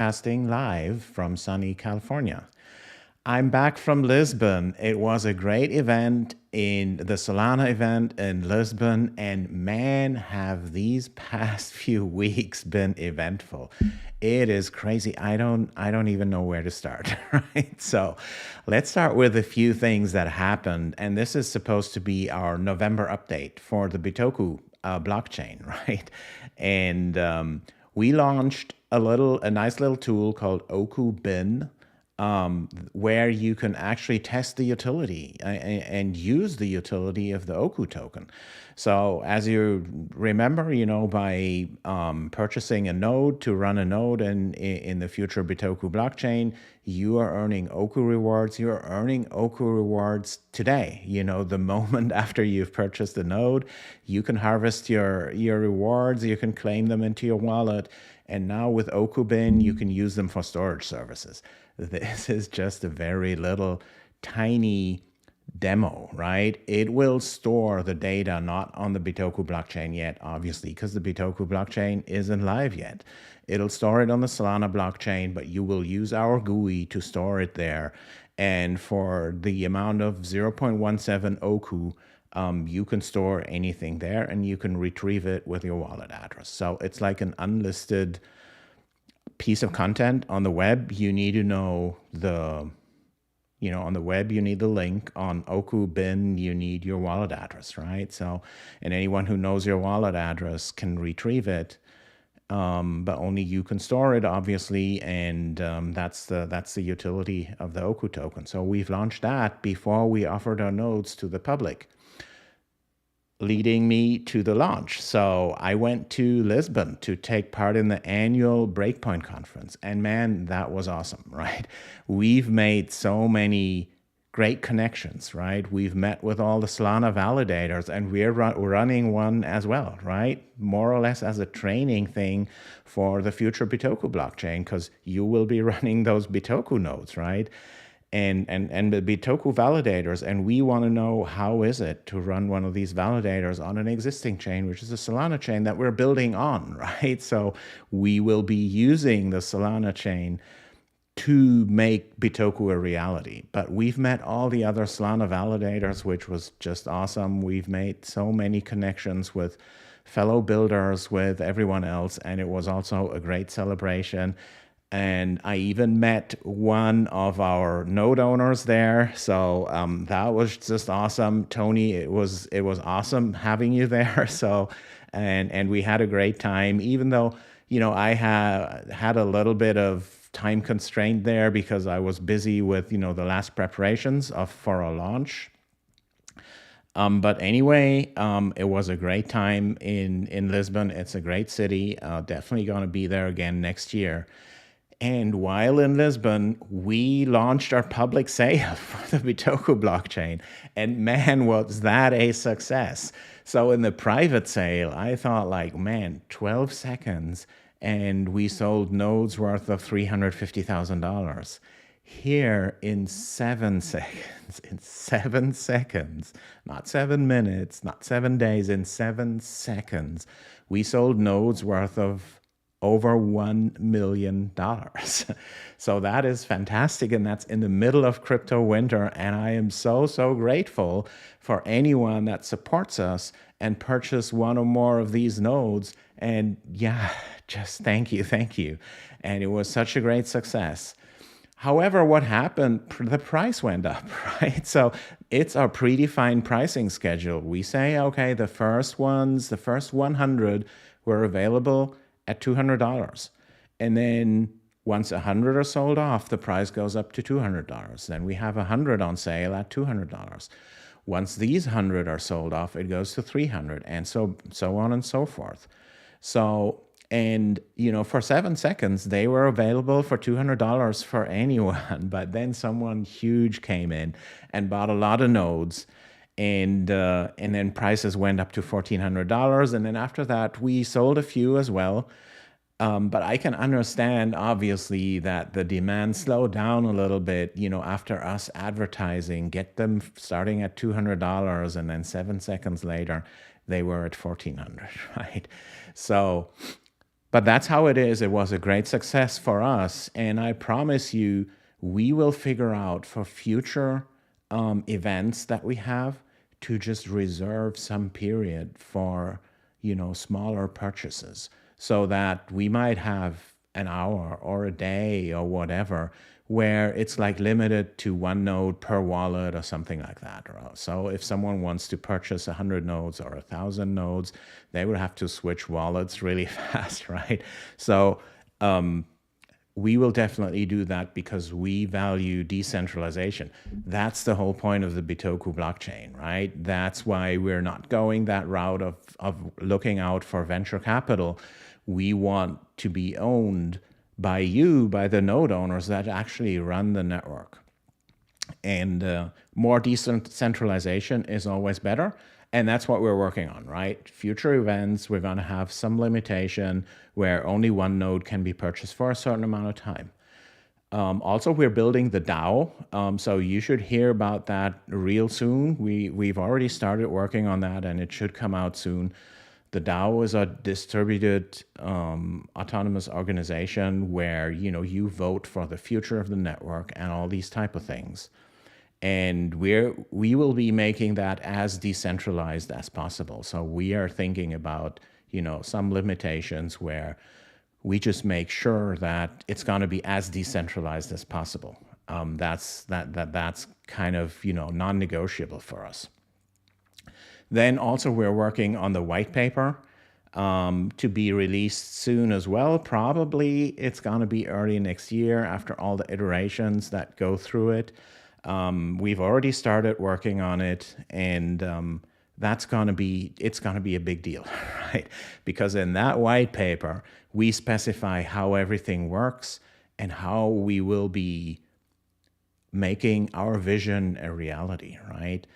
broadcasting live from sunny California. I'm back from Lisbon. It was a great event in the Solana event in Lisbon, and man, have these past few weeks been eventful. It is crazy. I don't even know where to start, right? So, let's start with a few things that happened, and this is supposed to be our November update for the Bitoku blockchain, right? And we launched a nice little tool called Oku Bin, where you can actually test the utility and use the utility of the Oku token. So as you remember, by purchasing a node to run a node in the future Bitoku blockchain, you are earning Oku rewards. You're earning Oku rewards today. The moment after you've purchased the node, you can harvest your rewards. You can claim them into your wallet. And now with Okubin, you can use them for storage services. This is just a very little tiny demo, right? It will store the data not on the Bitoku blockchain yet, obviously, because the Bitoku blockchain isn't live yet. It'll store it on the Solana blockchain, but you will use our GUI to store it there. And for the amount of 0.17 Oku, you can store anything there and you can retrieve it with your wallet address. So it's like an unlisted piece of content on the web. You need to know on the web, you need the link. On Oku Bin, you need your wallet address, right? So, and anyone who knows your wallet address can retrieve it. But only you can store it, obviously, and that's the utility of the Oku token. So we've launched that before we offered our nodes to the public, leading me to the launch. So I went to Lisbon to take part in the annual Breakpoint conference, and man, that was awesome, right? We've made so many great connections, right? We've met with all the Solana validators, and we're running one as well, right? More or less as a training thing for the future Bitoku blockchain, because you will be running those Bitoku nodes, right? And the Bitoku validators, and we want to know how is it to run one of these validators on an existing chain, which is a Solana chain that we're building on, right? So we will be using the Solana chain to make Bitoku a reality. But we've met all the other Solana validators, which was just awesome. We've made so many connections with fellow builders, with everyone else, and it was also a great celebration. And I even met one of our node owners there. So that was just awesome. Tony, it was awesome having you there. So, and we had a great time, even though, I had a little bit of time constraint there because I was busy with, the last preparations for a launch. But anyway, it was a great time in Lisbon. It's a great city. Definitely going to be there again next year. And while in Lisbon, we launched our public sale for the Bitoku blockchain. And man, was that a success. So in the private sale, I thought like, man, 12 seconds and we sold nodes worth of $350,000. Here in 7 seconds, not 7 minutes, not 7 days, in 7 seconds, we sold nodes worth of over $1 million. So that is fantastic. And that's in the middle of crypto winter. And I am so, so grateful for anyone that supports us and purchase one or more of these nodes. And yeah, just thank you. Thank you. And it was such a great success. However, what happened, the price went up, right? So it's our predefined pricing schedule. We say, okay, the first 100 were available at $200. And then once 100 are sold off, the price goes up to $200. Then we have 100 on sale at $200. Once these 100 are sold off, it goes to 300, and so on and so forth. So, and for 7 seconds, they were available for $200 for anyone. But then someone huge came in and bought a lot of nodes. And then prices went up to $1,400. And then after that, we sold a few as well. But I can understand, obviously, that the demand slowed down a little bit, after us advertising, get them starting at $200, and then 7 seconds later, they were at $1,400, right? So But that's how it is. It was a great success for us. And I promise you, we will figure out for future events that we have to just reserve some period for, smaller purchases so that we might have an hour or a day or whatever where it's like limited to one node per wallet or something like that. So if someone wants to purchase 100 nodes or 1,000 nodes, they would have to switch wallets really fast, right? So we will definitely do that because we value decentralization. That's the whole point of the Bitoku blockchain, right? That's why we're not going that route of looking out for venture capital. We want to be owned by you, by the node owners that actually run the network. And more decentralization is always better. And that's what we're working on, right? Future events, we're going to have some limitation where only one node can be purchased for a certain amount of time. Also, we're building the DAO, so you should hear about that real soon. We've already started working on that, and it should come out soon. The DAO is a distributed autonomous organization where you vote for the future of the network and all these type of things. And we will be making that as decentralized as possible. So we are thinking about some limitations where we just make sure that it's going to be as decentralized as possible. That's kind of non-negotiable for us. Then also we're working on the white paper to be released soon as well. Probably it's going to be early next year after all the iterations that go through it. We've already started working on it, and it's going to be a big deal, right? Because in that white paper, we specify how everything works and how we will be making our vision a reality, right?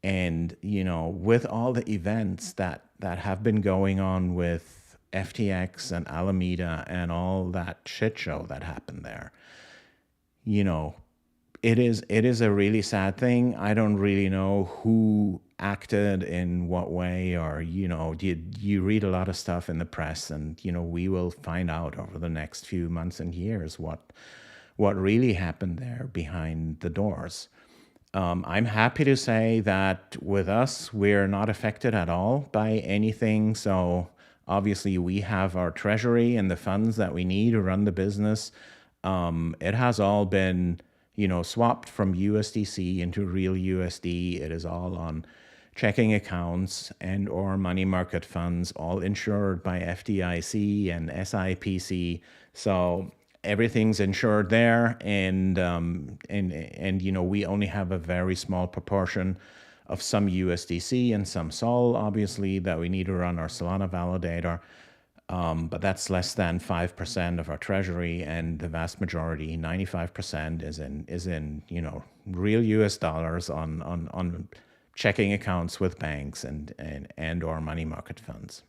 And with all the events that have been going on with FTX and Alameda and all that shit show that happened there, it is a really sad thing. I don't really know who acted in what way, or you read a lot of stuff in the press, and we will find out over the next few months and years what really happened there behind the doors. I'm happy to say that with us, we're not affected at all by anything. So obviously we have our treasury and the funds that we need to run the business. It has all been swapped from USDC into real USD. It is all on checking accounts and or money market funds, all insured by FDIC and SIPC. So everything's insured there, and we only have a very small proportion of some USDC and some SOL, obviously, that we need to run our Solana validator. But that's less than 5% of our treasury, and the vast majority, 95%, is in real US dollars on checking accounts with banks and or money market funds.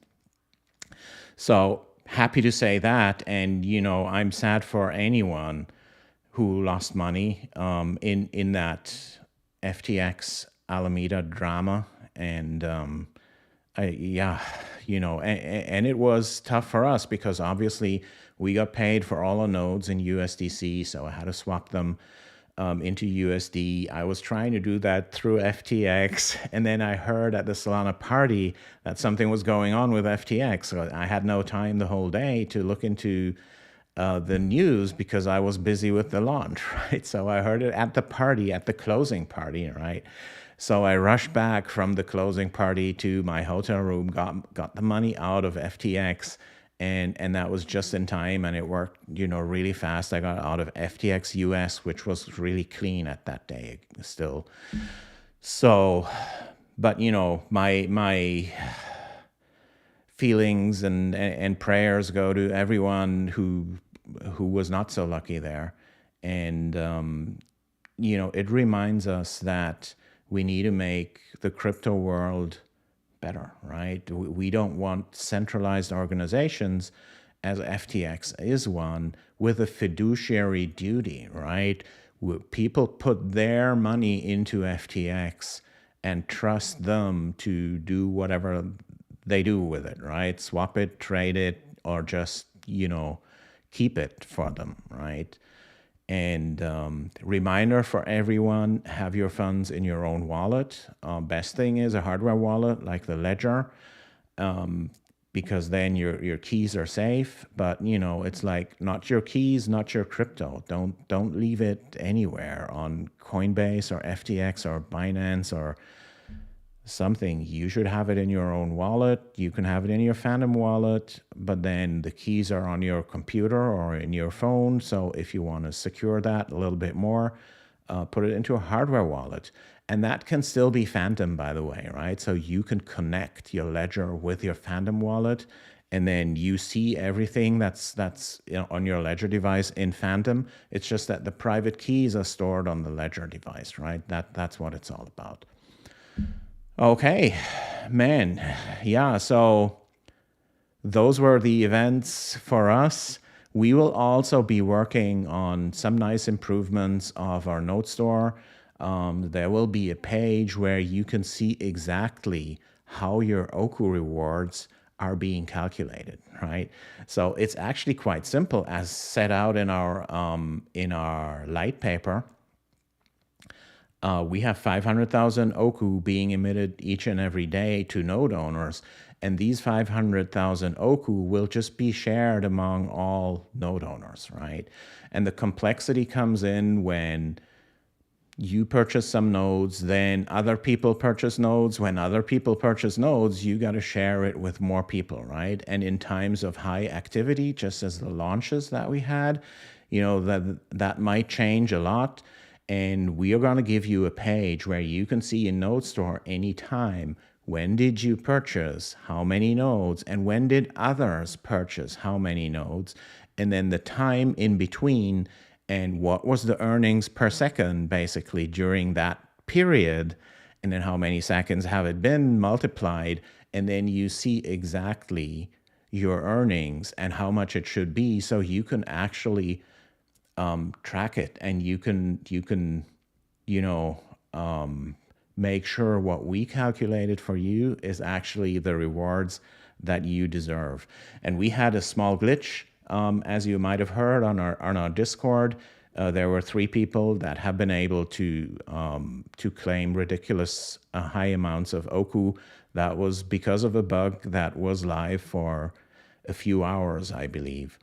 So happy to say that, and I'm sad for anyone who lost money in that FTX Alameda drama, and and it was tough for us because obviously we got paid for all our nodes in USDC, so I had to swap them into USD. I was trying to do that through FTX, and then I heard at the Solana party that something was going on with FTX. So I had no time the whole day to look into the news because I was busy with the launch, right? So I heard it at the party, at the closing party, right? So I rushed back from the closing party to my hotel room, got the money out of FTX, and that was just in time, and it worked, really fast. I got out of FTX US, which was really clean at that day still. So, but my feelings and prayers go to everyone who was not so lucky there, and it reminds us that we need to make the crypto world better, right? We don't want centralized organizations, as FTX is one, with a fiduciary duty, right? People put their money into FTX and trust them to do whatever they do with it, right? Swap it, trade it, or just keep it for them, right? And reminder for everyone, have your funds in your own wallet. Best thing is a hardware wallet like the Ledger, because then your keys are safe. But it's like, not your keys, not your crypto. Don't leave it anywhere on Coinbase or FTX or Binance or something. You should have it in your own wallet. You can have it in your Phantom wallet, but then the keys are on your computer or in your phone. So if you want to secure that a little bit more, put it into a hardware wallet. And that can still be Phantom, by the way, right? So you can connect your Ledger with your Phantom wallet, and then you see everything that's on your Ledger device in Phantom. It's just that the private keys are stored on the Ledger device, right? That's what it's all about. Okay, man. Yeah, so those were the events for us. We will also be working on some nice improvements of our node store. There will be a page where you can see exactly how your Oku rewards are being calculated, right? So it's actually quite simple, as set out in our light paper. We have 500,000 Oku being emitted each and every day to node owners, and these 500,000 Oku will just be shared among all node owners, right? And the complexity comes in when you purchase some nodes, then other people purchase nodes. When other people purchase nodes, you got to share it with more people, right? And in times of high activity, just as the launches that we had, that might change a lot. And we are going to give you a page where you can see in Node Store anytime, when did you purchase, how many nodes, and when did others purchase how many nodes, and then the time in between, and what was the earnings per second basically during that period, and then how many seconds have it been multiplied, and then you see exactly your earnings and how much it should be, so you can actually track it, and you can make sure what we calculated for you is actually the rewards that you deserve. And we had a small glitch, as you might have heard on our Discord. There were 3 people that have been able to claim ridiculous high amounts of Oku. That was because of a bug that was live for a few hours, I believe.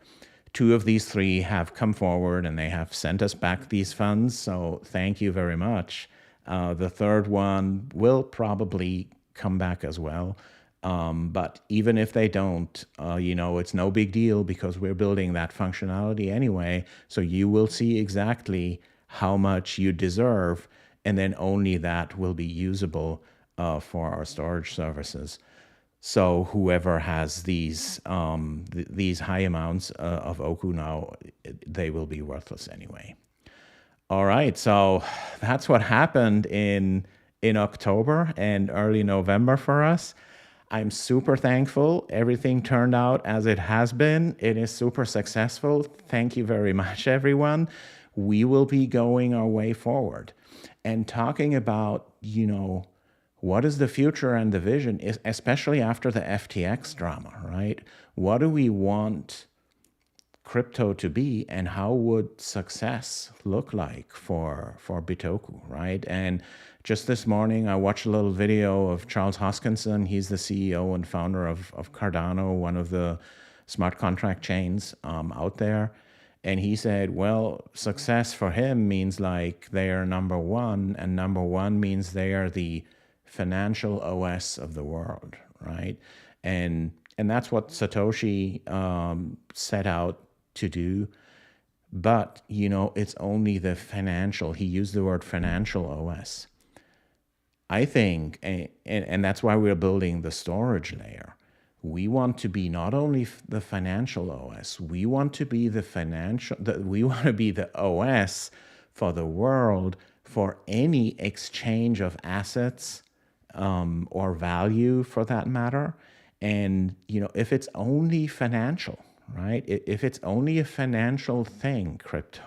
2 of these 3 have come forward and they have sent us back these funds, so thank you very much. The 3rd one will probably come back as well. But even if they don't, it's no big deal, because we're building that functionality anyway. So you will see exactly how much you deserve, and then only that will be usable for our storage services. So whoever has these high amounts of Oku now, they will be worthless anyway. All right, so that's what happened in October and early November for us. I'm super thankful. Everything turned out as it has been. It is super successful. Thank you very much, everyone. We will be going our way forward and talking about, what is the future and the vision, especially after the FTX drama, right? What do we want crypto to be, and how would success look like for Bitoku, right? And just this morning, I watched a little video of Charles Hoskinson. He's the CEO and founder of Cardano, one of the smart contract chains out there. And he said, well, success for him means like they are number one, and number one means they are the financial OS of the world, right? And that's what Satoshi set out to do. But, it's only the financial. He used the word financial OS. I think, and that's why we're building the storage layer. We want to be not only the financial OS, we want to be we want to be the OS for the world, for any exchange of assets or value, for that matter. And, if it's only financial, right? If it's only a financial thing, crypto,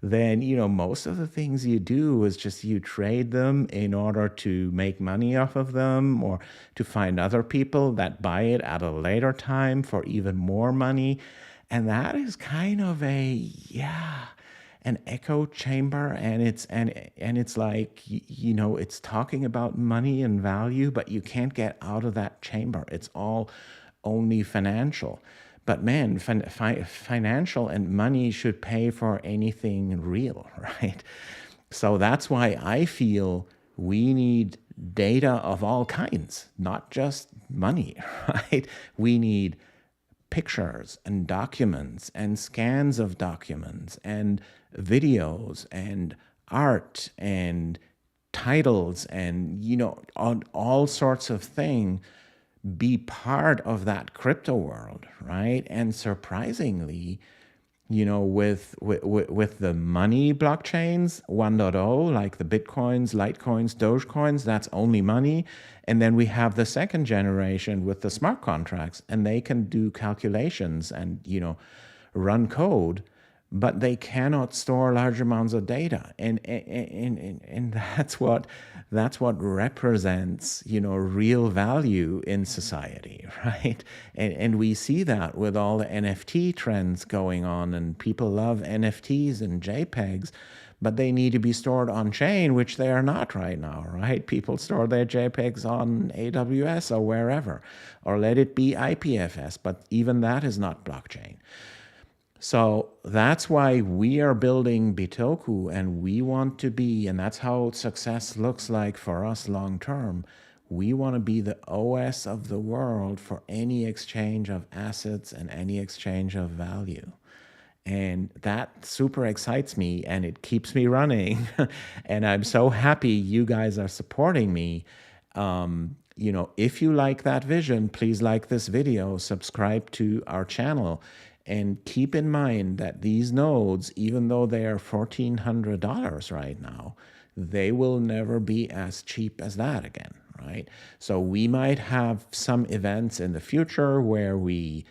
then, most of the things you do is just you trade them in order to make money off of them, or to find other people that buy it at a later time for even more money. And that is kind of an echo chamber, and it's like, it's talking about money and value, but you can't get out of that chamber. It's all only financial. But man, financial and money should pay for anything real, right? So that's why I feel we need data of all kinds, not just money, right? We need pictures and documents and scans of documents and videos and art and titles and on all sorts of things be part of that crypto world, right? And surprisingly, with the money blockchains 1.0, like the Bitcoins, Litecoins, Dogecoins, that's only money. And then we have the second generation with the smart contracts, and they can do calculations and, run code, but they cannot store large amounts of data. And that's what represents, real value in society, right? And we see that with all the NFT trends going on, and people love NFTs and JPEGs, but they need to be stored on chain, which they are not right now, right? People store their JPEGs on AWS or wherever, or let it be IPFS, but even that is not blockchain. So that's why we are building Bitoku, and we want to be, and that's how success looks like for us long term. We want to be the OS of the world for any exchange of assets and any exchange of value. And that super excites me, and it keeps me running. And I'm so happy you guys are supporting me. If you like that vision, please like this video, subscribe to our channel, and keep in mind that these nodes, even though they are $1,400 right now, they will never be as cheap as that again, right? So we might have some events in the future where we,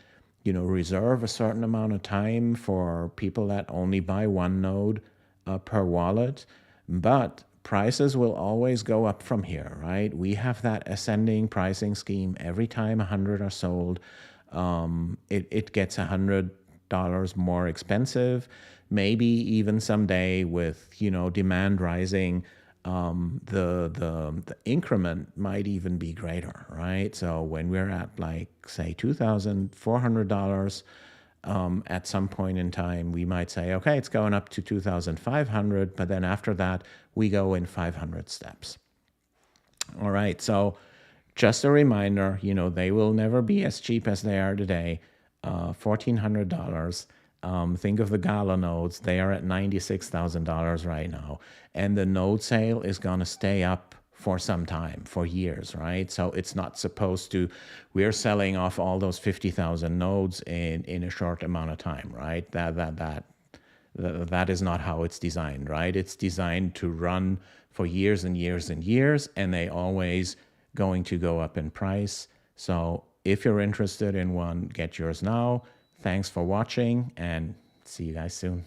reserve a certain amount of time for people that only buy one node per wallet, but prices will always go up from here, right? We have that ascending pricing scheme. Every time 100 are sold, it gets $100 more expensive. Maybe even someday with demand rising, the increment might even be greater, right? So when we're at like say $2,400 at some point in time, we might say, okay, it's going up to 2,500, but then after that we go in 500 steps. All right, so just a reminder, they will never be as cheap as they are today. $1,400. Think of the Gala nodes. They are at $96,000 right now. And the node sale is going to stay up for some time, for years, right? So it's not supposed to, we're selling off all those 50,000 nodes in a short amount of time, right? That is not how it's designed, right? It's designed to run for years and years and years, and they always going to go up in price. So if you're interested in one, get yours now. Thanks for watching, and see you guys soon.